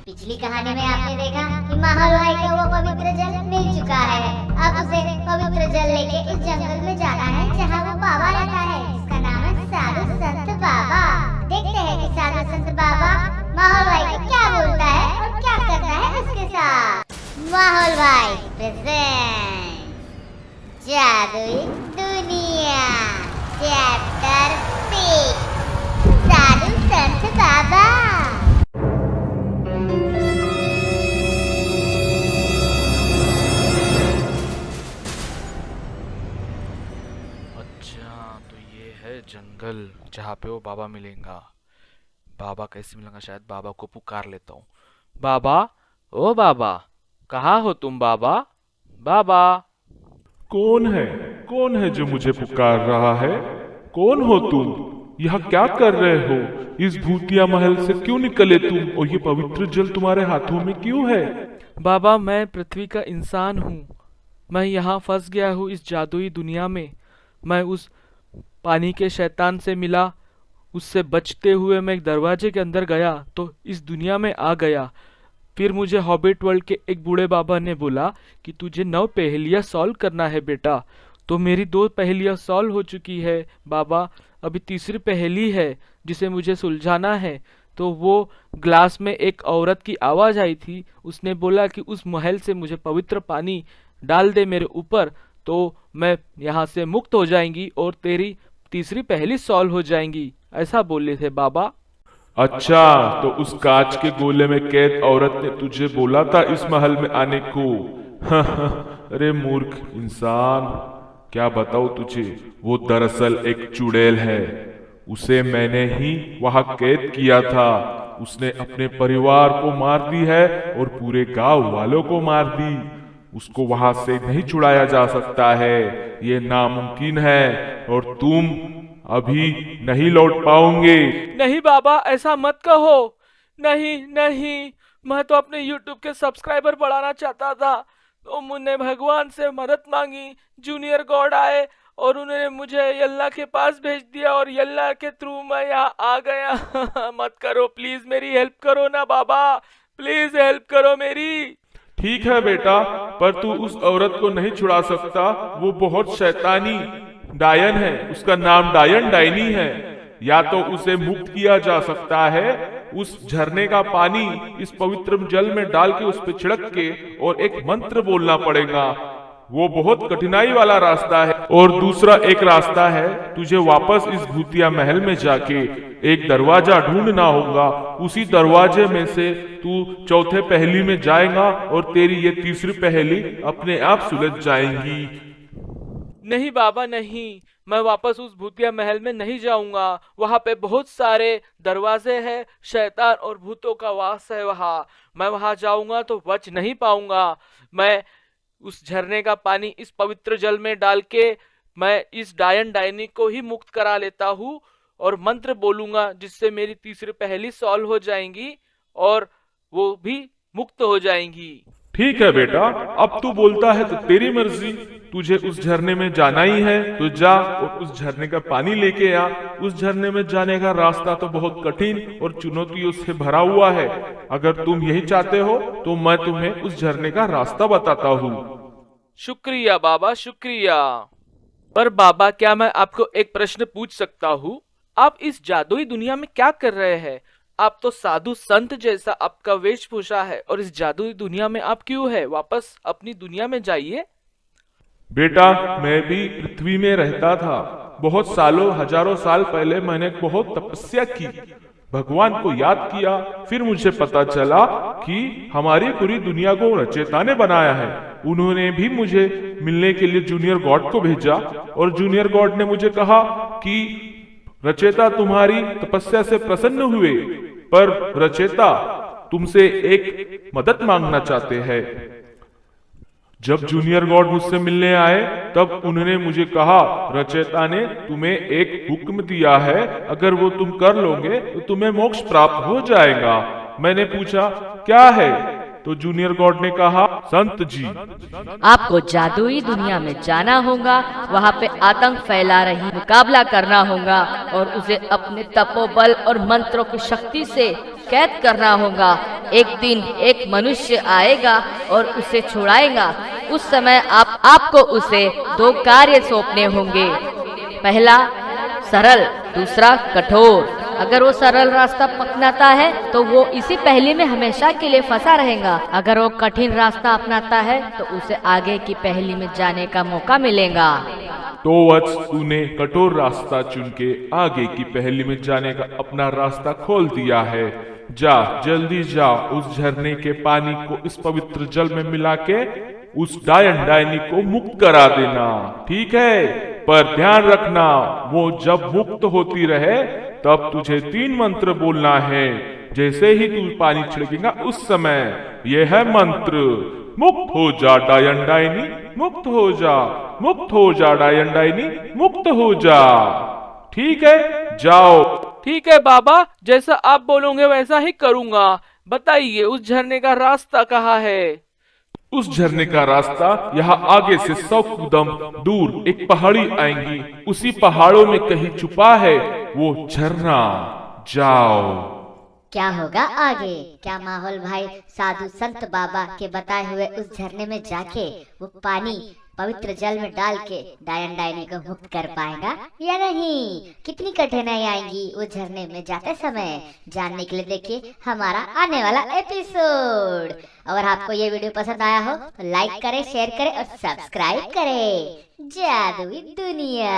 पिछली कहानी में आपने देखा कि माहौल भाई को वो पवित्र जल मिल चुका है। अब उसे पवित्र जल लेके उस जंगल में जाना है जहाँ वो बाबा रहता है, जिसका नाम है साधु संत बाबा। देखते हैं कि साधु संत बाबा माहौल भाई को क्या बोलता है और क्या करता है उसके साथ। माहौल भाई प्रेजेंट जादुई दुनिया चैप्टर 6 साधु संत बाबा। जंगल जहाँ पे वो बाबा मिलेगा। बाबा कैसे मिलेगा? शायद बाबा को पुकार लेता हूँ। बाबा, ओ बाबा, कहाँ हो तुम बाबा? बाबा। कौन है जो मुझे पुकार रहा है? कौन हो तुम? यहाँ क्या कर रहे हो? इस भूतिया महल से क्यों निकले तुम? और ये पवित्र जल तुम्हारे हाथों में क्यों है? बाबा, मैं पृथ्वी का इंसान हूँ। मैं यहाँ फंस गया हूँ इस जादुई दुनिया में। मैं उस पानी के शैतान से मिला, उससे बचते हुए मैं एक दरवाजे के अंदर गया तो इस दुनिया में आ गया। फिर मुझे हॉबिट वर्ल्ड के एक बूढ़े बाबा ने बोला कि तुझे 9 पहेलियाँ सॉल्व करना है बेटा। तो मेरी 2 पहेलियाँ सॉल्व हो चुकी है बाबा। अभी तीसरी पहेली है जिसे मुझे सुलझाना है। तो वो ग्लास में एक औरत की आवाज़ आई थी। उसने बोला कि उस महल से मुझे पवित्र पानी डाल दे मेरे ऊपर, तो मैं यहाँ से मुक्त हो जाएंगी और तेरी तीसरी पहेली सॉल्व हो जाएंगी, ऐसा बोले थे बाबा। अच्छा, तो उस कांच के गोले में कैद औरत ने तुझे बोला था इस महल में आने को? अरे मूर्ख इंसान, क्या बताऊं तुझे, वो दरअसल एक चुड़ैल है। उसे मैंने ही वहां कैद किया था। उसने अपने परिवार को मार दी है और पूरे गांव वालों को मार दी। उसको वहां से नहीं छुड़ाया जा सकता है, ये नामुमकिन है, और तुम अभी नहीं लौट पाओगे। नहीं बाबा, ऐसा मत कहो। नहीं नहीं, मैं तो अपने YouTube के सब्सक्राइबर बढ़ाना चाहता था, तो मैंने भगवान से मदद मांगी। जूनियर गॉड आए और उन्होंने मुझे यल्ला के पास भेज दिया और यल्ला के थ्रू मैं यहाँ आ गया। मत करो प्लीज, मेरी हेल्प करो ना बाबा, प्लीज हेल्प करो मेरी। ठीक है बेटा, पर तू उस औरत को नहीं छुड़ा सकता। वो बहुत शैतानी डायन है, उसका नाम डायन डायनी है। या तो उसे मुक्त किया जा सकता है, उस झरने का पानी इस पवित्र जल में डाल के उस पे छिड़क के और एक मंत्र बोलना पड़ेगा। वो बहुत कठिनाई वाला रास्ता है। और दूसरा एक रास्ता है, तुझे वापस इस भूतिया महल में जाके एक दरवाजा ढूंढना होगा। उसी दरवाजे में से तू चौथे पहेली में जाएगा और तेरी ये तीसरी पहेली अपने आप सुलझ जाएंगी। नहीं बाबा नहीं, मैं वापस उस भूतिया महल में नहीं जाऊंगा। वहां पे बहुत सारे दरवाजे हैं, शैतान और भूतों का वास है वहां। मैं वहां जाऊंगा तो बच नहीं पाऊंगा। मैं उस झरने का पानी इस पवित्र जल में डाल के मैं इस डायन डायनी को ही मुक्त करा लेता हूँ और मंत्र बोलूंगा जिससे मेरी तीसरी पहेली सॉल्व हो जाएंगी और वो भी मुक्त हो जाएंगी। ठीक है बेटा, अब तू बोलता है तो तेरी मर्जी। तुझे उस झरने में जाना ही है तो जा और उस झरने का पानी लेके आ। उस झरने में जाने का रास्ता तो बहुत कठिन और चुनौतियों से भरा हुआ है। अगर तुम यही चाहते हो तो मैं तुम्हें उस झरने का रास्ता बताता हूँ। शुक्रिया बाबा, शुक्रिया। पर बाबा, क्या मैं आपको एक प्रश्न पूछ सकता हूँ? आप इस जादुई दुनिया में क्या कर रहे हैं? आप तो साधु संत जैसा आपका वेशभूषा है, और इस जादुई दुनिया में आप क्यों है? वापस अपनी दुनिया में जाइए। बेटा, मैं भी पृथ्वी में रहता था। बहुत सालों, हजारों साल पहले मैंने बहुत तपस्या की, भगवान को याद किया। फिर मुझे पता चला कि हमारी पूरी दुनिया को रचयिता ने बनाया है। उन्होंने भी मुझे मिलने के लिए जूनियर गॉड को भेजा और जूनियर गॉड ने मुझे कहा कि रचयिता तुम्हारी तपस्या से प्रसन्न हुए, पर रचयिता तुमसे एक मदद मांगना चाहते हैं। जब जूनियर गॉड मुझसे मिलने आए तब उन्होंने मुझे कहा, रचयिता ने तुम्हें एक हुक्म दिया है, अगर वो तुम कर लोगे तो तुम्हें मोक्ष प्राप्त हो जाएगा। मैंने पूछा क्या है? तो जूनियर गॉड ने कहा, संत जी, आपको जादुई दुनिया में जाना होगा, वहाँ पे आतंक फैला रही मुकाबला करना होगा और उसे अपने तपोबल और मंत्रों की शक्ति से कैद करना होगा एक दिन एक मनुष्य आएगा और उसे छुड़ाएगा। उस समय आपको उसे 2 कार्य सौंपने होंगे। पहला सरल, दूसरा कठोर। अगर वो सरल रास्ता अपनाता है तो वो इसी पहेली में हमेशा के लिए फंसा रहेगा। अगर वो कठिन रास्ता अपनाता है तो उसे आगे की पहेली में जाने का मौका मिलेगा। तो वत्स, तूने कठोर रास्ता चुन के आगे की पहेली में जाने का अपना रास्ता खोल दिया है। जा, जल्दी जा, उस झरने के पानी को इस पवित्र जल में मिला के उस डायन डायनी को मुक्त करा देना, ठीक है? पर ध्यान रखना, वो जब मुक्त होती रहे तब तुझे 3 मंत्र बोलना है। जैसे ही तू पानी छिड़केगा उस समय यह है मंत्र, मुक्त हो जा डायन डायनी, मुक्त हो जा, मुक्त हो जा डायन डायनी, मुक्त हो जा। ठीक है, जाओ। ठीक है बाबा, जैसा आप बोलोगे वैसा ही करूँगा। बताइए उस झरने का रास्ता कहाँ है? उस झरने का रास्ता यहाँ आगे से 100 कदम दूर एक पहाड़ी आएंगी, उसी पहाड़ों में कहीं छुपा है वो झरना। जाओ। क्या होगा आगे? क्या माहौल भाई साधु संत बाबा के बताए हुए उस झरने में जाके वो पानी पवित्र जल में डाल के डायन डायनी को मुक्त कर पाएगा या नहीं? कितनी कठिनाई आएंगी उस झरने में जाते समय, जानने के लिए देखिए हमारा आने वाला एपिसोड। अगर आपको ये वीडियो पसंद आया हो तो लाइक करें, शेयर करें और सब्सक्राइब करें। जादुई दुनिया।